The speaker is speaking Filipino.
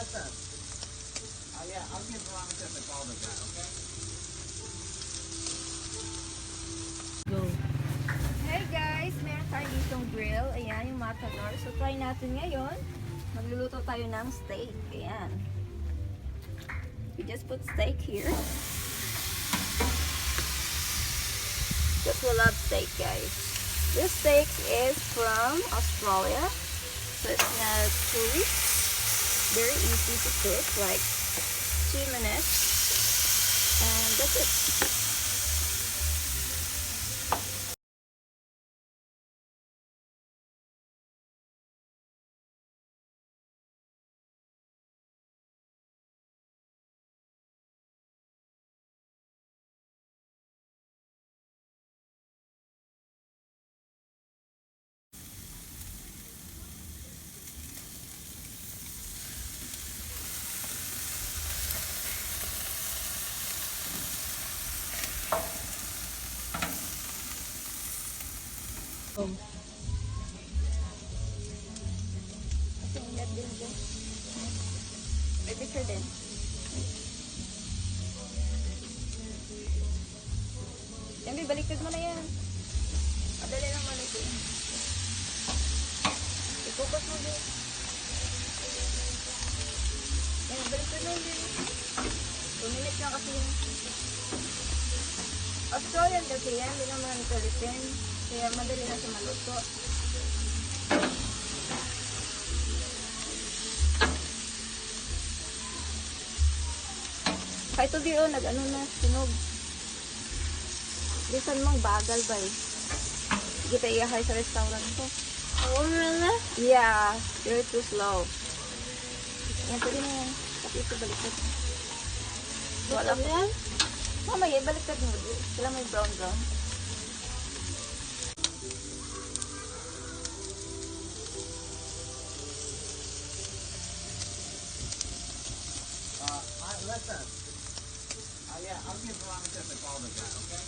listen. Yeah, I'll give Veronica a call with that, okay? Go. Hey guys, meron tayo ditong grill. Ayan, yung Matador. So, try natin ngayon. Magluluto tayo ng steak. Ayan. We just put steak here. Because we love steak, guys. This steak is from Australia. So, it's not too very easy to cook. Like 2 minutes. And that's it. Oh. Kasi ingat din dyan. May picture din. Yan, baliktad mo na yan. Madali lang malagay. I-focus mo din. Yan, baliktad mo din. 2 minutes lang kasi yun. Australian kasi yan, hindi naman Philippine. Kaya madali na siya maluto. Kahit ito di nag-ano na, sinog. Bisan mong bagal ba eh. Kita iyahay sa restaurant ko. Oh, really? Yeah, you're too slow. Yan, pwede na yan. Tapi ito baliktad. Wala ko. Mamaya, baliktad mo. Sila may brown. Listen. Yeah, I'll give Veronica a call with that, okay?